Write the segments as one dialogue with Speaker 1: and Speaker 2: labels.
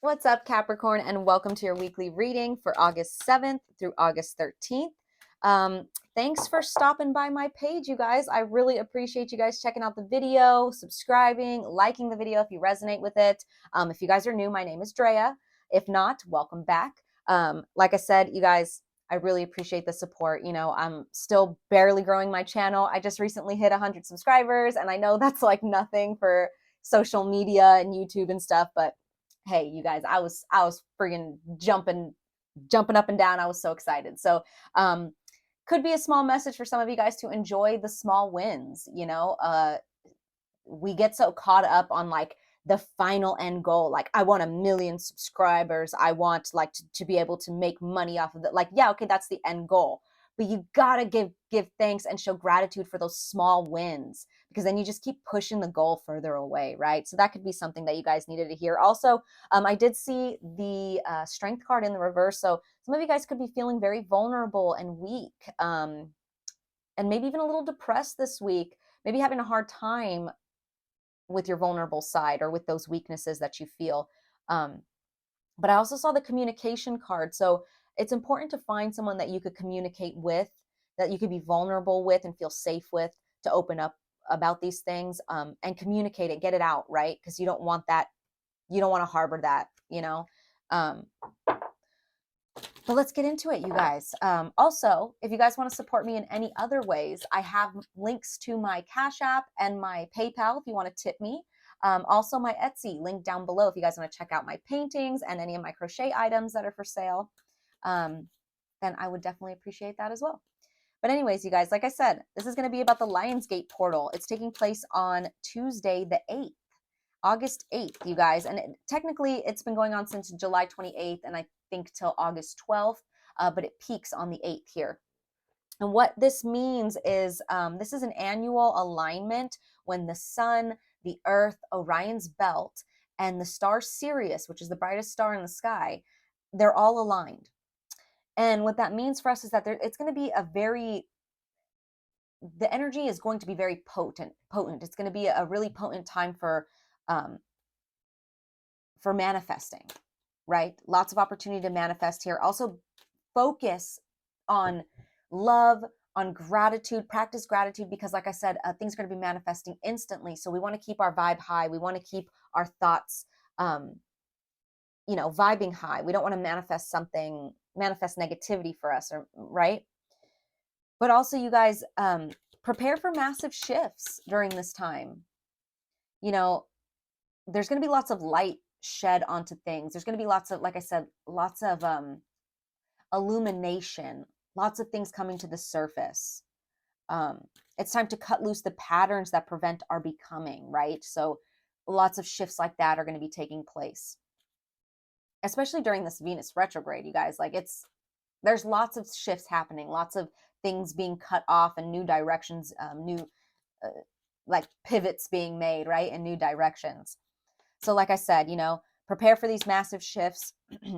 Speaker 1: What's up, Capricorn, and welcome to your weekly reading for August 7th through August 13th. Thanks for stopping by my page, you guys. I really appreciate you guys checking out the video, subscribing, liking the video if you resonate with it. If you guys are new, my name is Drea. If not, welcome back. Like I said, you guys, I really appreciate the support. I'm still barely growing my channel. I just recently hit 100 subscribers, and I know that's like nothing for social media and YouTube and stuff, but hey, you guys, I was friggin' jumping up and down. I was so excited. So could be a small message for some of you guys to enjoy the small wins. We get so caught up on like the final end goal. Like, I want 1 million subscribers. I want like to be able to make money off of it. Like, yeah, okay, that's the end goal. But you gotta give thanks and show gratitude for those small wins, because then you just keep pushing the goal further away, right? So that could be something that you guys needed to hear. Also, I did see the strength card in the reverse. So some of you guys could be feeling very vulnerable and weak, and maybe even a little depressed this week, maybe having a hard time with your vulnerable side or with those weaknesses that you feel. But I also saw the communication card. So it's important to find someone that you could communicate with, that you could be vulnerable with and feel safe with, to open up about these things, and communicate it, get it out, right? Because you don't want that. You don't want to harbor that. Um, but let's get into it, you guys. Also, if you guys want to support me in any other ways, I have links to my Cash App and my PayPal if you want to tip me. Also, my Etsy link down below if you guys want to check out my paintings and any of my crochet items that are for sale. Then I would definitely appreciate that as well. But anyways, you guys, like I said, this is going to be about the Lionsgate portal. It's taking place on Tuesday, the 8th. August 8th, you guys. And technically, it's been going on since July 28th, and I think till August 12th, but it peaks on the 8th here. And what this means is this is an annual alignment when the sun, the earth, Orion's belt, and the star Sirius, which is the brightest star in the sky, they're all aligned. And what that means for us is that it's going to be the energy is going to be very potent. It's going to be a really potent time um, for manifesting, right? Lots of opportunity to manifest here. Also, focus on love, on gratitude, practice gratitude, because like I said, things are going to be manifesting instantly. So we want to keep our vibe high. We want to keep our thoughts, vibing high. We don't want to manifest negativity for us, right? But also, you guys, prepare for massive shifts during this time. There's going to be lots of light shed onto things. There's going to be lots of, like I said, lots of illumination, lots of things coming to the surface. It's time to cut loose the patterns that prevent our becoming, right? So lots of shifts like that are going to be taking place, especially during this Venus retrograde, you guys. Like, there's lots of shifts happening, lots of things being cut off and new directions, new like pivots being made, right? In new directions. So like I said, prepare for these massive shifts,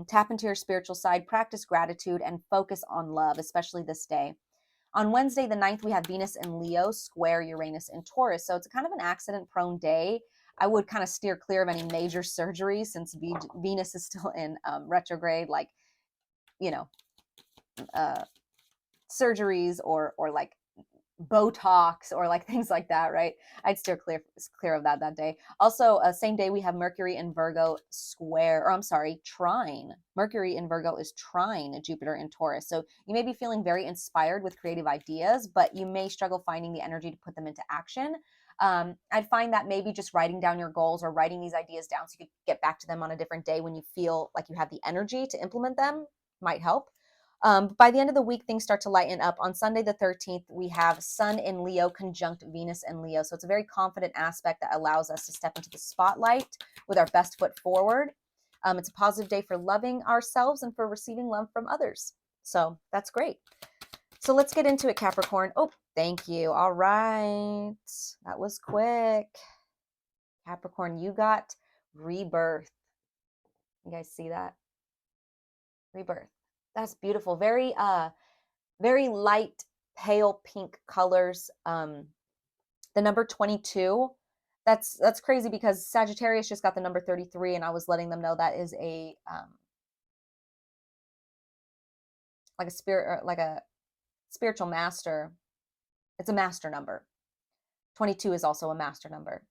Speaker 1: tap into your spiritual side, practice gratitude, and focus on love, especially this day. On Wednesday, the 9th, we have Venus in Leo square Uranus in Taurus. So it's kind of an accident-prone day. I would kind of steer clear of any major surgeries since Venus is still in retrograde, like, surgeries or like Botox or like things like that, right? I'd steer clear of that day. Also, same day we have Mercury in Virgo trine. Mercury in Virgo is trine Jupiter in Taurus. So you may be feeling very inspired with creative ideas, but you may struggle finding the energy to put them into action. I'd find that maybe just writing down your goals or writing these ideas down so you could get back to them on a different day when you feel like you have the energy to implement them might help. By the end of the week, things start to lighten up. On Sunday, the 13th, we have Sun in Leo conjunct Venus in Leo. So it's a very confident aspect that allows us to step into the spotlight with our best foot forward. It's a positive day for loving ourselves and for receiving love from others. So that's great. So let's get into it, Capricorn. Oh, thank you. All right. That was quick. Capricorn, you got Rebirth. You guys see that? Rebirth. That's beautiful. Very light, pale pink colors. The number 22 That's crazy because Sagittarius just got the number 33, and I was letting them know that is a like a spirit, or like a spiritual master. It's a master number. 22 is also a master number.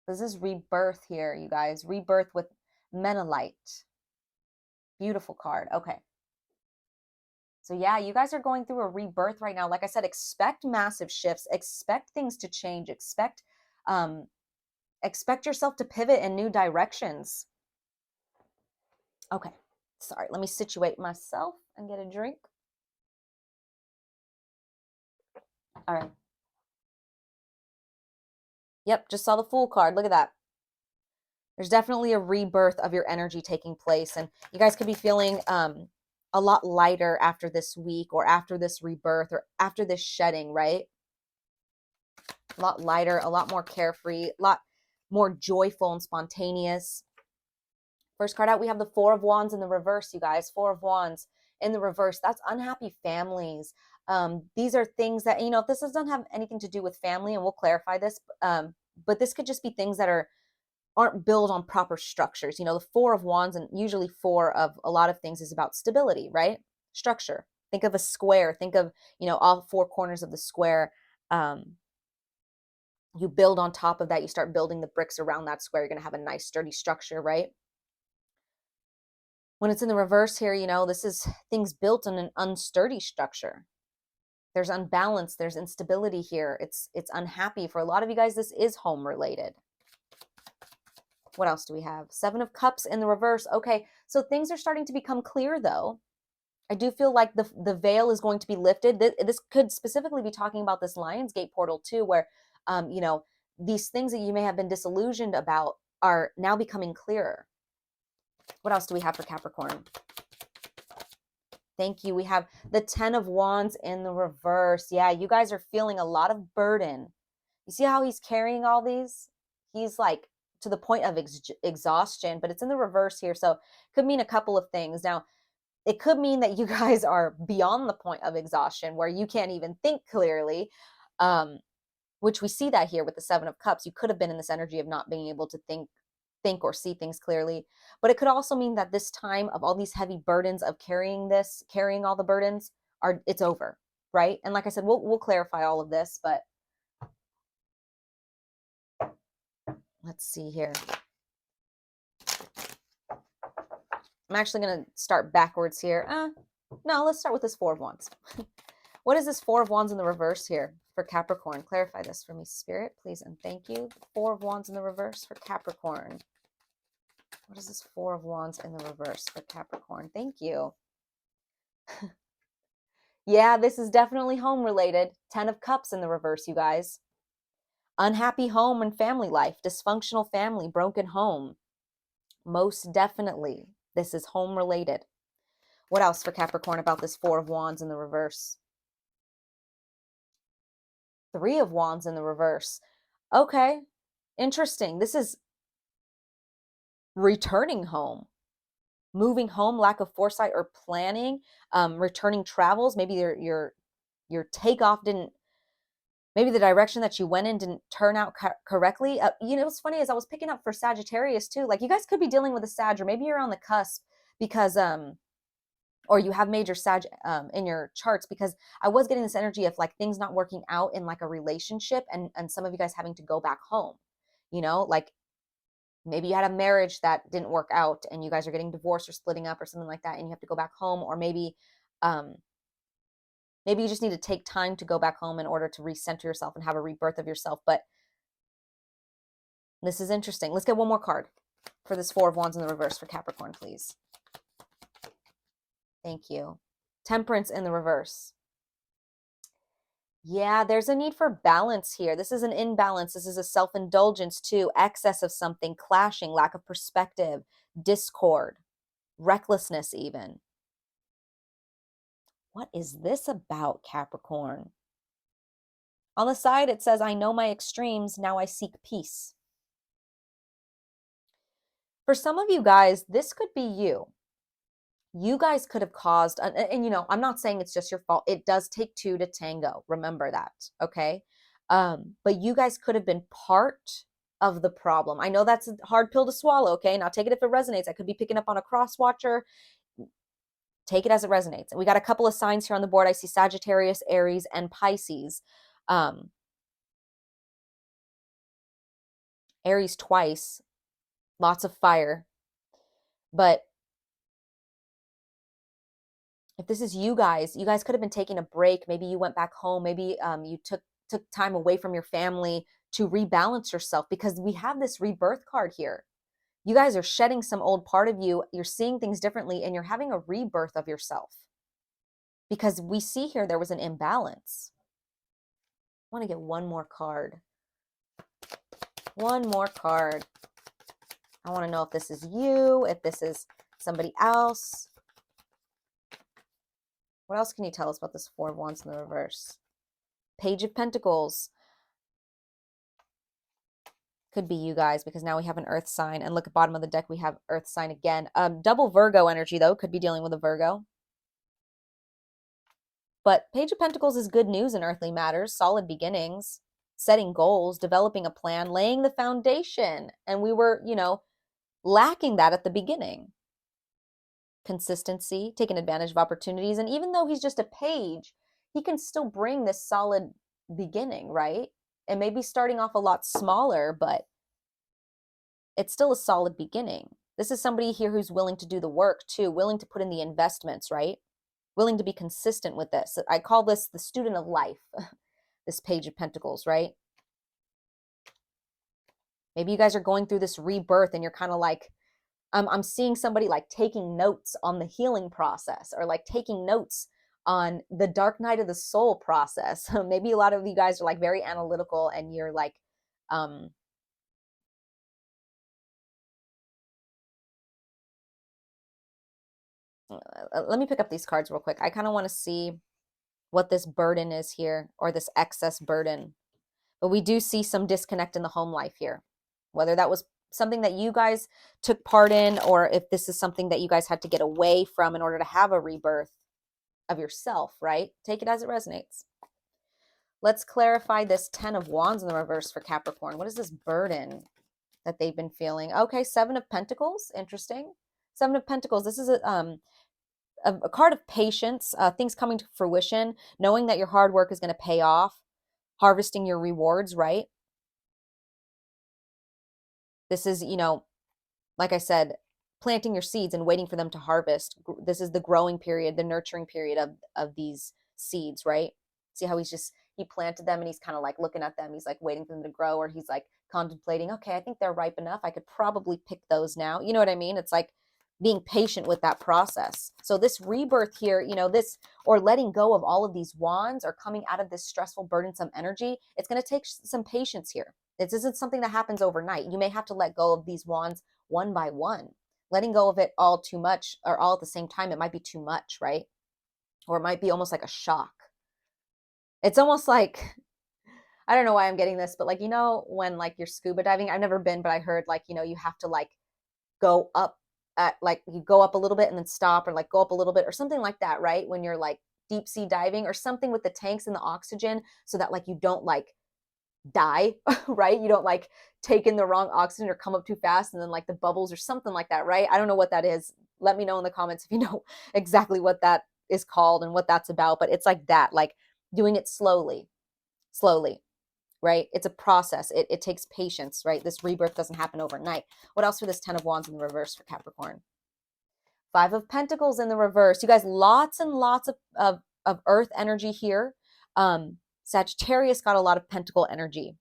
Speaker 1: This is rebirth here, you guys. Rebirth with Menelite. Beautiful card. Okay. So yeah, you guys are going through a rebirth right now. Like I said, expect massive shifts, expect things to change, expect yourself to pivot in new directions. Okay. Sorry, let me situate myself and get a drink. All right. Yep, just saw the Fool card. Look at that. There's definitely a rebirth of your energy taking place, and you guys could be feeling a lot lighter after this week, or after this rebirth, or after this shedding, right? A lot lighter, a lot more carefree, a lot more joyful and spontaneous. First card out, we have the Four of Wands in the reverse, you guys. Four of Wands in the reverse. That's unhappy families. These are things that, you know, if this doesn't have anything to do with family, and we'll clarify this, but this could just be things that aren't built on proper structures. You know, the Four of Wands, and usually four of a lot of things, is about stability, right? Structure. Think of a square. Think of, you know, all four corners of the square. You build on top of that. You start building the bricks around that square. You're going to have a nice sturdy structure, right? When it's in the reverse here, you know, this is things built on an unsturdy structure. There's unbalance, there's instability here. It's unhappy. For a lot of you guys, this is home related. What else do we have? Seven of Cups in the reverse. Okay, so things are starting to become clear, though. I do feel like the veil is going to be lifted. This could specifically be talking about this Lionsgate portal too, where, you know, these things that you may have been disillusioned about are now becoming clearer. What else do we have for Capricorn? Thank you. We have the Ten of Wands in the reverse. Yeah, you guys are feeling a lot of burden. You see how he's carrying all these? He's like to the point of exhaustion, but it's in the reverse here. So it could mean a couple of things. Now, it could mean that you guys are beyond the point of exhaustion where you can't even think clearly, which we see that here with the Seven of Cups. You could have been in this energy of not being able to think or see things clearly. But it could also mean that this time of all these heavy burdens of carrying all the burdens, it's over, right? And like I said, we'll clarify all of this, but let's see here. I'm actually going to start backwards here. No, let's start with this Four of Wands. What is this Four of Wands in the reverse here for Capricorn? Clarify this for me, Spirit, please, and thank you. Four of Wands in the reverse for Capricorn. What is this Four of Wands in the reverse for Capricorn? Thank you. Yeah, this is definitely home related. Ten of Cups in the reverse, you guys. Unhappy home and family life, dysfunctional family, broken home. Most definitely, this is home related. What else for Capricorn about this Four of Wands in the reverse? Three of Wands in the reverse. Okay, interesting. This is returning home, moving home, lack of foresight or planning, returning travels. Maybe your takeoff didn't, maybe the direction that you went in didn't turn out correctly. You know, what's funny is I was picking up for Sagittarius too. Like, you guys could be dealing with a Sag, or maybe you're on the cusp because or you have major Sag in your charts, because I was getting this energy of like things not working out in like a relationship, and some of you guys having to go back home. You know, like maybe you had a marriage that didn't work out and you guys are getting divorced or splitting up or something like that, and you have to go back home. Or maybe maybe you just need to take time to go back home in order to recenter yourself and have a rebirth of yourself. But this is interesting. Let's get one more card for this Four of Wands in the reverse for Capricorn, please. Thank you. Temperance in the reverse. Yeah, there's a need for balance here. This is an imbalance. This is a self-indulgence too. Excess of something, clashing, lack of perspective, discord, recklessness even. What is this about, Capricorn? On the side, it says, I know my extremes, now I seek peace. For some of you guys, this could be you. You guys could have caused, and you know, I'm not saying it's just your fault. It does take two to tango. Remember that, okay? But you guys could have been part of the problem. I know that's a hard pill to swallow, okay? Now take it if it resonates. I could be picking up on a cross watcher. Take it as it resonates. And we got a couple of signs here on the board. I see Sagittarius, Aries, and Pisces. Aries twice, lots of fire. But if this is you guys could have been taking a break. Maybe you went back home. Maybe you took time away from your family to rebalance yourself, because we have this rebirth card here. You guys are shedding some old part of you. You're seeing things differently, and you're having a rebirth of yourself, because we see here there was an imbalance. I want to get one more card. One more card. I want to know if this is you, if this is somebody else. What else can you tell us about this Four of Wands in the reverse? Page of Pentacles. Could be you guys, because now we have an earth sign. And look at bottom of the deck, we have earth sign again. Double Virgo energy, though. Could be dealing with a Virgo. But Page of Pentacles is good news in earthly matters. Solid beginnings. Setting goals. Developing a plan. Laying the foundation. And we were, lacking that at the beginning. Consistency, taking advantage of opportunities. And even though he's just a page, he can still bring this solid beginning, right? It may be starting off a lot smaller, but it's still a solid beginning. This is somebody here who's willing to do the work too, willing to put in the investments, right? Willing to be consistent with this. I call this the student of life, this Page of Pentacles, right? Maybe you guys are going through this rebirth and you're kind of like, I'm seeing somebody like taking notes on the healing process, or like taking notes on the dark night of the soul process. Maybe a lot of you guys are like very analytical, and you're like, let me pick up these cards real quick. I kind of want to see what this burden is here, or this excess burden. But we do see some disconnect in the home life here, whether that was something that you guys took part in, or if this is something that you guys had to get away from in order to have a rebirth of yourself, right? Take it as it resonates. Let's clarify this 10 of Wands in the reverse for Capricorn. What is this burden that they've been feeling? Okay, 7 of Pentacles. Interesting. 7 of Pentacles. This is a card of patience, things coming to fruition, knowing that your hard work is going to pay off, harvesting your rewards, right? This is, like I said, planting your seeds and waiting for them to harvest. This is the growing period, the nurturing period of these seeds, right? See how he planted them and he's kind of like looking at them. He's like waiting for them to grow, or he's like contemplating, okay, I think they're ripe enough. I could probably pick those now. You know what I mean? It's like being patient with that process. So this rebirth here, or letting go of all of these wands, or coming out of this stressful, burdensome energy, it's going to take some patience here. This isn't something that happens overnight. You may have to let go of these wands one by one. Letting go of it all too much, or all at the same time, it might be too much, right? Or it might be almost like a shock. It's almost like, I don't know why I'm getting this, but like, when like you're scuba diving, I've never been, but I heard like, you have to like go up at like, you go up a little bit and then stop, or like go up a little bit or something like that, right? When you're like deep sea diving or something, with the tanks and the oxygen, so that like you don't like die, right? You don't like take in the wrong oxygen or come up too fast and then like the bubbles or something like that, right? I don't know what that is. Let me know in the comments if you know exactly what that is called and what that's about. But it's like that, like doing it slowly, right? It's a process. It takes patience, right? This rebirth doesn't happen overnight. What else for this 10 of Wands in the reverse for Capricorn? 5 of Pentacles in the reverse. You guys, lots and lots of earth energy here. Sagittarius got a lot of pentacle energy.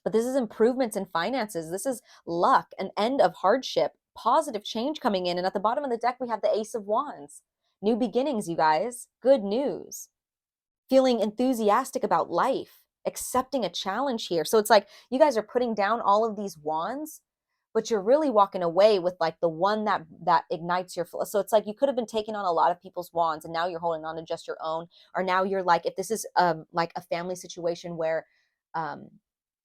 Speaker 1: But this is improvements in finances. This is luck, an end of hardship, positive change coming in. And at the bottom of the deck, we have the Ace of Wands. New beginnings, you guys. Good news. Feeling enthusiastic about life, accepting a challenge here. So it's like you guys are putting down all of these wands, but you're really walking away with like the one that ignites your flow. So it's like you could have been taking on a lot of people's wands, and now you're holding on to just your own. Or now you're like, if this is like a family situation where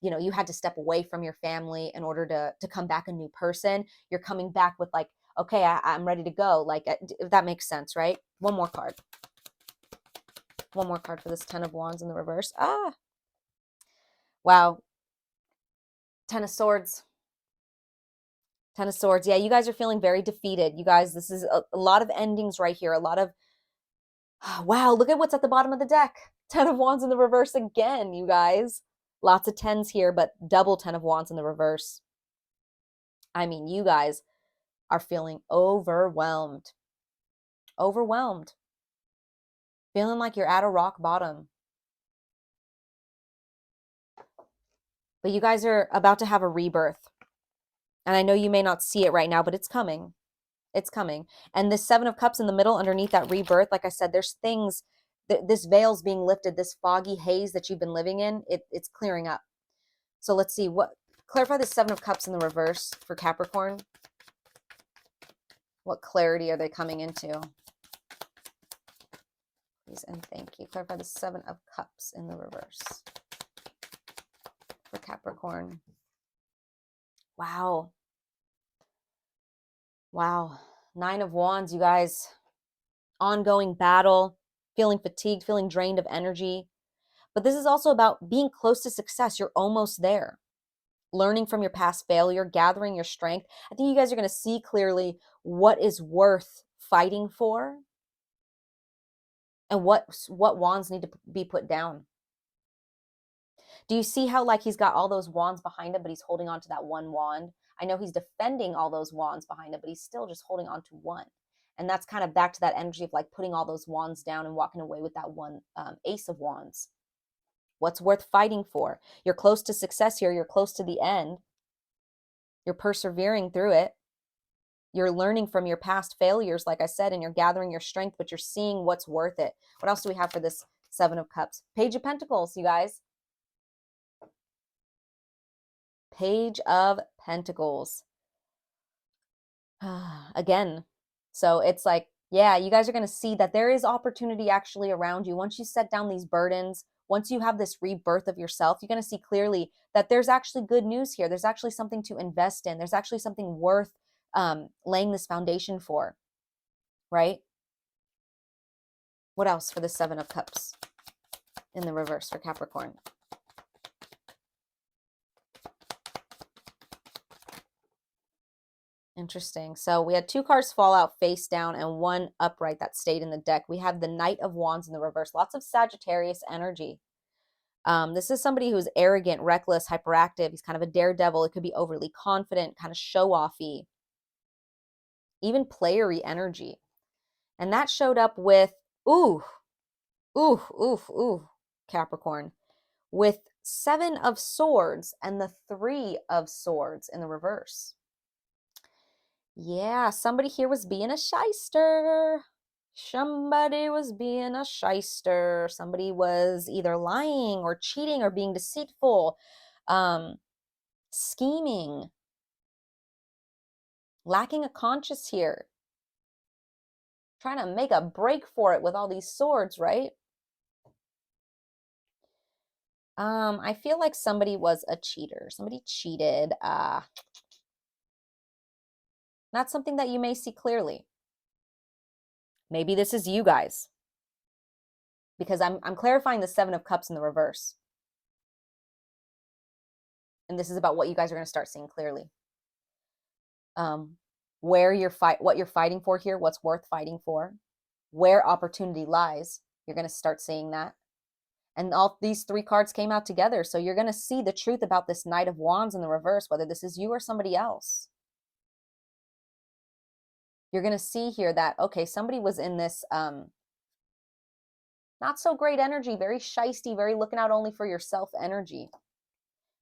Speaker 1: you had to step away from your family in order to come back a new person, you're coming back with like, okay, I'm ready to go. Like, if that makes sense, right? One more card. One more card for this 10 of Wands in the reverse. Wow. Ten of Swords. Ten of Swords. Yeah, you guys are feeling very defeated. You guys, this is a lot of endings right here. A lot of, wow, look at what's at the bottom of the deck. Ten of Wands in the reverse again, you guys. Lots of tens here, but double Ten of Wands in the reverse. I mean, you guys are feeling overwhelmed. Overwhelmed. Feeling like you're at a rock bottom. But you guys are about to have a rebirth. And I know you may not see it right now, but it's coming. It's coming. And this Seven of Cups in the middle underneath that rebirth, like I said, there's things, this veil's being lifted, this foggy haze that you've been living in, it's clearing up. So let's see, clarify the Seven of Cups in the reverse for Capricorn. What clarity are they coming into? Please and thank you. Clarify the Seven of Cups in the reverse for Capricorn. Wow. Wow. Nine of Wands, you guys. Ongoing battle, feeling fatigued, feeling drained of energy. But this is also about being close to success. You're almost there. Learning from your past failure, gathering your strength. I think you guys are going to see clearly what is worth fighting for and what wands need to be put down. Do you see how like he's got all those wands behind him, but he's holding on to that one wand? I know he's defending all those wands behind him, but he's still just holding on to one. And that's kind of back to that energy of like putting all those wands down and walking away with that one Ace of Wands. What's worth fighting for? You're close to success here. You're close to the end. You're persevering through it. You're learning from your past failures, like I said, and you're gathering your strength, but you're seeing what's worth it. What else do we have for this Seven of Cups? Page of Pentacles, you guys. Page of Pentacles. Again. So it's like, yeah, you guys are going to see that there is opportunity actually around you. Once you set down these burdens, once you have this rebirth of yourself, you're going to see clearly that there's actually good news here. There's actually something to invest in. There's actually something worth laying this foundation for, right? What else for the Seven of Cups in the reverse for Capricorn? Interesting. So we had two cards fall out face down and one upright that stayed in the deck. We have the Knight of Wands in the reverse. Lots of Sagittarius energy. This is somebody who's arrogant, reckless, hyperactive. He's kind of a daredevil. It could be overly confident, kind of show-offy, even playery energy. And that showed up with, Capricorn, with Seven of Swords and the Three of Swords in the reverse. Yeah, somebody here was being a shyster. Somebody was being a shyster. Somebody was either lying or cheating or being deceitful, scheming, lacking a conscience here. Trying to make a break for it with all these swords, right? I feel like somebody was a cheater. Somebody cheated. Not something that you may see clearly. Maybe this is you guys. Because I'm clarifying the Seven of Cups in the reverse. And this is about what you guys are going to start seeing clearly. What you're fighting for here, what's worth fighting for, where opportunity lies. You're going to start seeing that. And all these three cards came out together. So you're going to see the truth about this Knight of Wands in the reverse, whether this is you or somebody else. You're going to see here that, okay, somebody was in this not so great energy, very shysty, very looking out only for yourself energy.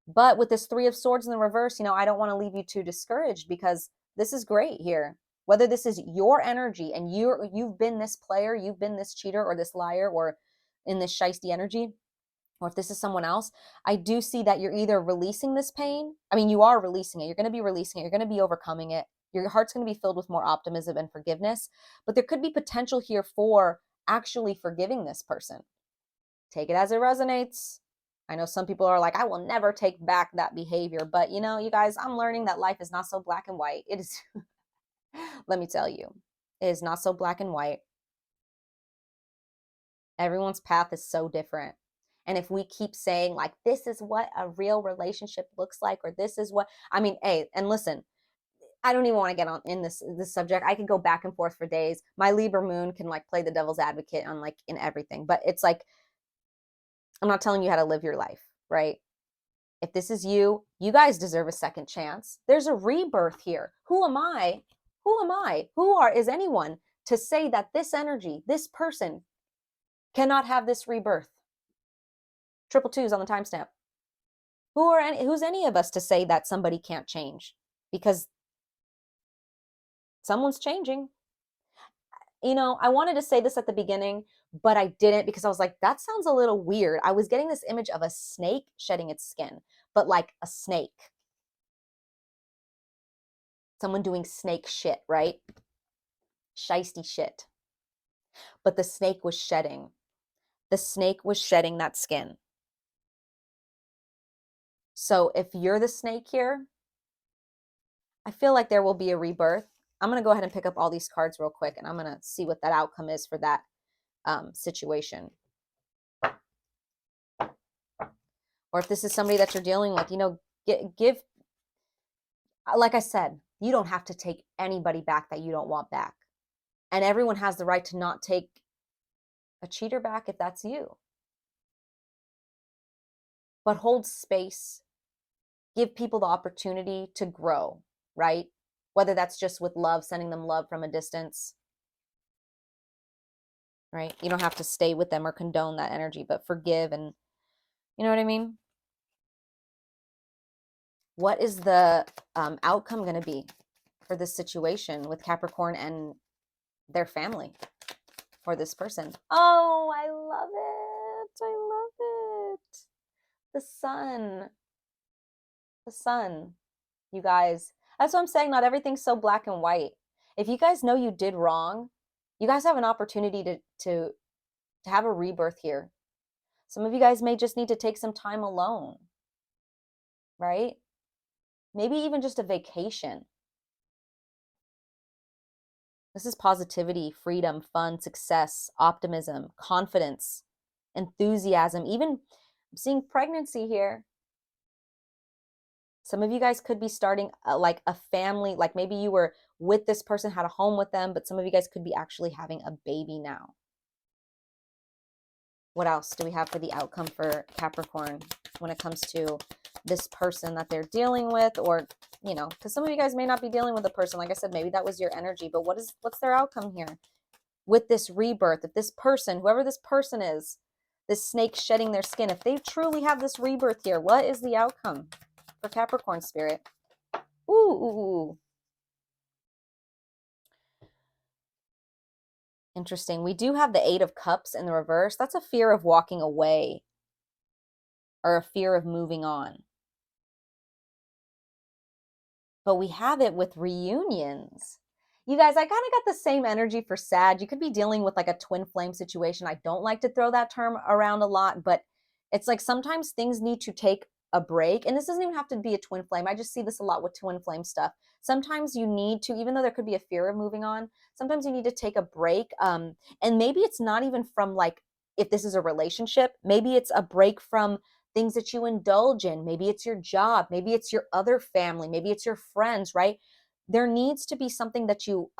Speaker 1: But with this Three of Swords in the reverse, I don't want to leave you too discouraged because this is great here. Whether this is your energy and you've been this player, you've been this cheater or this liar or in this shysty energy, or if this is someone else, I do see that you're either releasing this pain. I mean, you are releasing it. You're going to be releasing it. You're going to be overcoming it. Your heart's going to be filled with more optimism and forgiveness. But there could be potential here for actually forgiving this person. Take it as it resonates. I know some people are like, I will never take back that behavior. But, you guys, I'm learning that life is not so black and white. It is, let me tell you, it is not so black and white. Everyone's path is so different. And if we keep saying like, this is what a real relationship looks like, or this is what, I mean, hey, and listen, I don't even want to get on in this subject. I could go back and forth for days. My Libra moon can like play the devil's advocate on like in everything, but it's like, I'm not telling you how to live your life, right? If this is you, you guys deserve a second chance. There's a rebirth here. Who am I? Who am I? Is anyone to say that this energy, this person cannot have this rebirth? Triple twos on the timestamp. Who's any of us to say that somebody can't change? Because someone's changing. You know, I wanted to say this at the beginning, but I didn't because I was like, that sounds a little weird. I was getting this image of a snake shedding its skin, but like a snake. Someone doing snake shit, right? Shiesty shit. But the snake was shedding. The snake was shedding that skin. So if you're the snake here, I feel like there will be a rebirth. I'm going to go ahead and pick up all these cards real quick, and I'm going to see what that outcome is for that situation. Or if this is somebody that you're dealing with, you know, give, like I said, you don't have to take anybody back that you don't want back. And everyone has the right to not take a cheater back if that's you. But hold space. Give people the opportunity to grow, right? Whether that's just with love, sending them love from a distance, right? You don't have to stay with them or condone that energy, but forgive, and you know what I mean? What is the outcome going to be for this situation with Capricorn and their family for this person? Oh, I love it. I love it. The sun. The sun. You guys. That's what I'm saying. Not everything's so black and white. If you guys know you did wrong, you guys have an opportunity to have a rebirth here. Some of you guys may just need to take some time alone, right? Maybe even just a vacation. This is positivity, freedom, fun, success, optimism, confidence, enthusiasm. Even I'm seeing pregnancy here. Some of you guys could be starting like a family, like maybe you were with this person, had a home with them, but some of you guys could be actually having a baby now. What else do we have for the outcome for Capricorn when it comes to this person that they're dealing with? Or, you know, because some of you guys may not be dealing with a person. Like I said, maybe that was your energy, but what's their outcome here with this rebirth? If this person, whoever this person is, this snake shedding their skin, if they truly have this rebirth here, what is the outcome for Capricorn spirit? Ooh. Interesting. We do have the Eight of Cups in the reverse. That's a fear of walking away or a fear of moving on. But we have it with reunions. You guys, I kind of got the same energy for Sag. You could be dealing with like a twin flame situation. I don't like to throw that term around a lot, but it's like sometimes things need to take a break. And this doesn't even have to be a twin flame. I just see this a lot with twin flame stuff. Sometimes you need to, even though there could be a fear of moving on, sometimes you need to take a break. And maybe it's not even from like, if this is a relationship, maybe it's a break from things that you indulge in. Maybe it's your job. Maybe it's your other family. Maybe it's your friends, right? There needs to be something that you,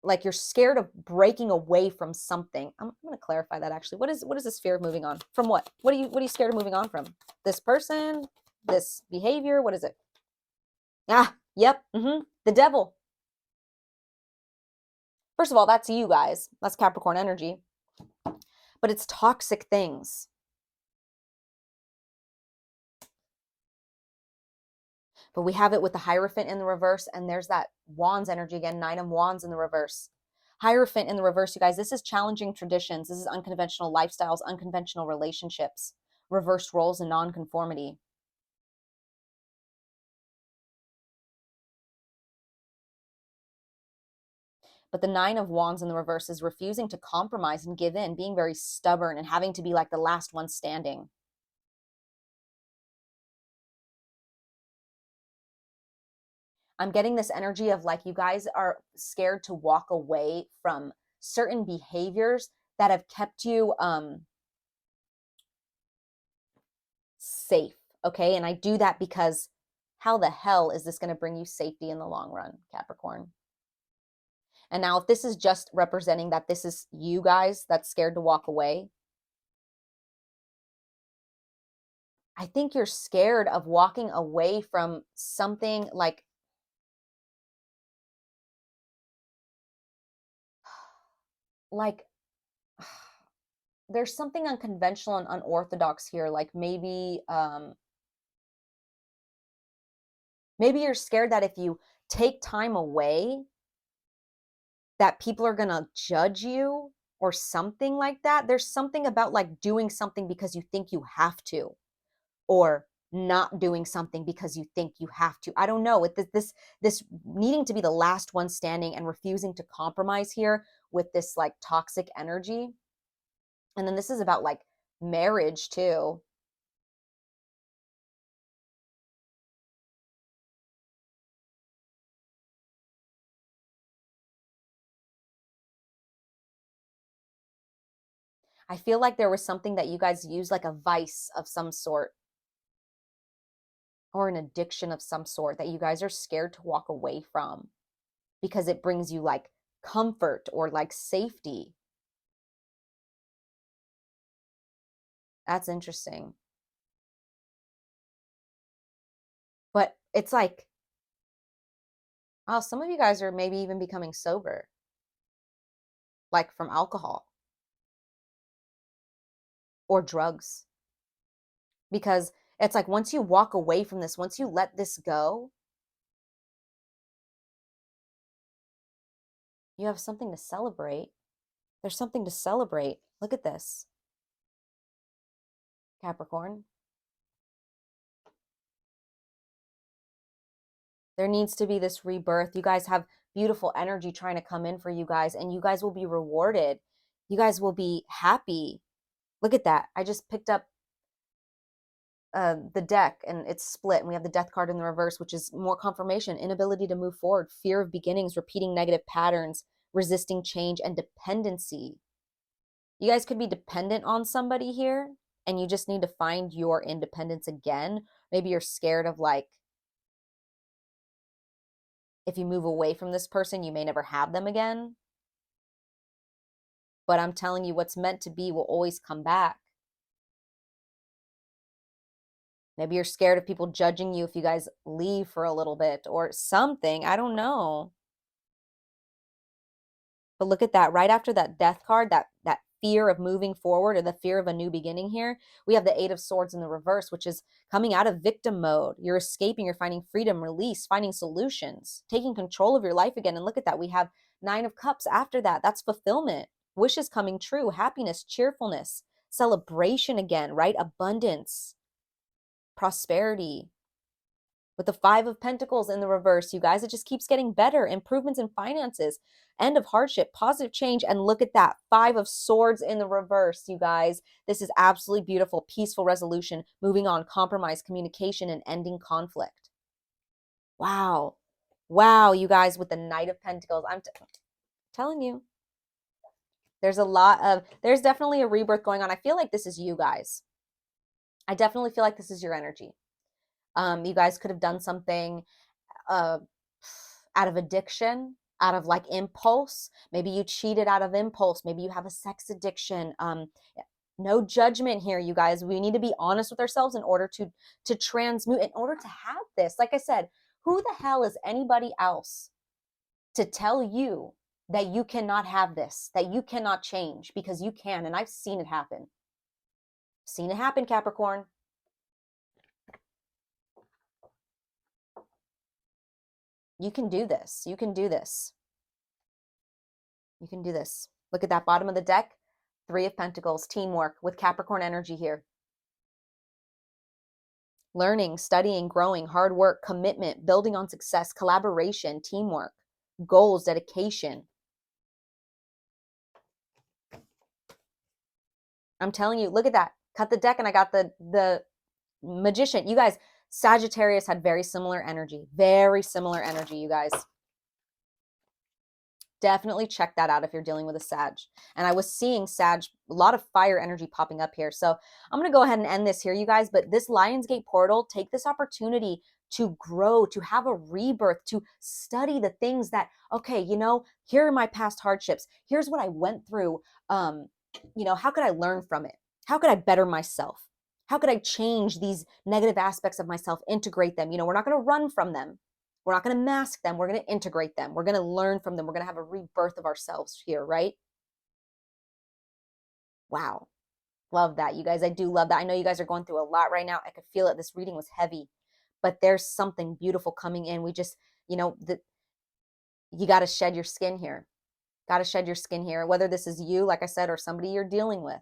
Speaker 1: like you're scared of breaking away from something. I'm going to clarify that actually. What is this fear of moving on from? What are you scared of moving on from? This person, this behavior? What is it? Yep. The devil. First of all, that's you guys. That's Capricorn energy. But it's toxic things. But we have it with the Hierophant in the reverse, and there's that Wands energy again, Nine of Wands in the reverse. Hierophant in the reverse, you guys, this is challenging traditions. This is unconventional lifestyles, unconventional relationships, reversed roles, and nonconformity. But the Nine of Wands in the reverse is refusing to compromise and give in, being very stubborn and having to be like the last one standing. I'm getting this energy of like you guys are scared to walk away from certain behaviors that have kept you safe, okay? And I do that because how the hell is this going to bring you safety in the long run, Capricorn? And now if this is just representing that this is you guys that's scared to walk away, I think you're scared of walking away from something like there's something unconventional and unorthodox here. Like maybe you're scared that if you take time away, that people are going to judge you or something like that. There's something about like doing something because you think you have to, or not doing something because you think you have to. I don't know. With this needing to be the last one standing and refusing to compromise here with this like toxic energy. And then this is about like marriage too. I feel like there was something that you guys used, like a vice of some sort or an addiction of some sort that you guys are scared to walk away from because it brings you like comfort or like safety. That's interesting. But it's like, oh, some of you guys are maybe even becoming sober, like from alcohol or drugs. Because it's like once you walk away from this, once you let this go, you have something to celebrate. There's something to celebrate. Look at this, Capricorn. There needs to be this rebirth. You guys have beautiful energy trying to come in for you guys, and you guys will be rewarded. You guys will be happy. Look at that. I just picked up the deck and it's split, and we have the death card in the reverse, which is more confirmation, inability to move forward, fear of beginnings, repeating negative patterns, resisting change, and dependency. You guys could be dependent on somebody here, and you just need to find your independence again. Maybe you're scared of like, if you move away from this person, you may never have them again. But I'm telling you, what's meant to be will always come back. Maybe you're scared of people judging you if you guys leave for a little bit or something. I don't know. But look at that. Right after that death card, that fear of moving forward or the fear of a new beginning here, we have the Eight of Swords in the reverse, which is coming out of victim mode. You're escaping, you're finding freedom, release, finding solutions, taking control of your life again. And look at that. We have Nine of Cups after that. That's fulfillment, wishes coming true, happiness, cheerfulness, celebration again, right? Abundance, prosperity. With the Five of Pentacles in the reverse, you guys, it just keeps getting better. Improvements in finances, end of hardship, positive change. And look at that, Five of Swords in the reverse, you guys. This is absolutely beautiful, peaceful resolution, moving on, compromise, communication, and ending conflict. Wow. Wow, you guys, with the Knight of Pentacles. I'm telling you, there's definitely a rebirth going on. I feel like this is you guys. I definitely feel like this is your energy. You guys could have done something uh, out of addiction, out of like impulse. Maybe you cheated out of impulse. Maybe you have a sex addiction. No judgment here, you guys. We need to be honest with ourselves in order to transmute, in order to have this. Like I said, who the hell is anybody else to tell you that you cannot have this, that you cannot change? Because you can, and I've seen it happen. Seen it happen, Capricorn. You can do this. You can do this. You can do this. Look at that bottom of the deck. Three of Pentacles, teamwork with Capricorn energy here. Learning, studying, growing, hard work, commitment, building on success, collaboration, teamwork, goals, dedication. I'm telling you, look at that. Cut the deck and I got the Magician. You guys, Sagittarius had very similar energy. Very similar energy, you guys. Definitely check that out if you're dealing with a Sag. And I was seeing Sag, a lot of fire energy popping up here. So I'm going to go ahead and end this here, you guys. But this Lionsgate portal, take this opportunity to grow, to have a rebirth, to study the things that, okay, you know, here are my past hardships. Here's what I went through. You know, how could I learn from it? How could I better myself? How could I change these negative aspects of myself, integrate them? You know, we're not going to run from them. We're not going to mask them. We're going to integrate them. We're going to learn from them. We're going to have a rebirth of ourselves here, right? Wow. Love that, you guys. I do love that. I know you guys are going through a lot right now. I could feel it. This reading was heavy, but there's something beautiful coming in. We just, you know, you got to shed your skin here. Got to shed your skin here, whether this is you, like I said, or somebody you're dealing with.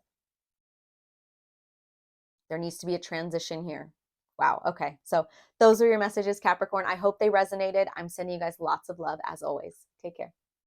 Speaker 1: There needs to be a transition here. Wow. Okay. So those are your messages, Capricorn. I hope they resonated. I'm sending you guys lots of love as always. Take care.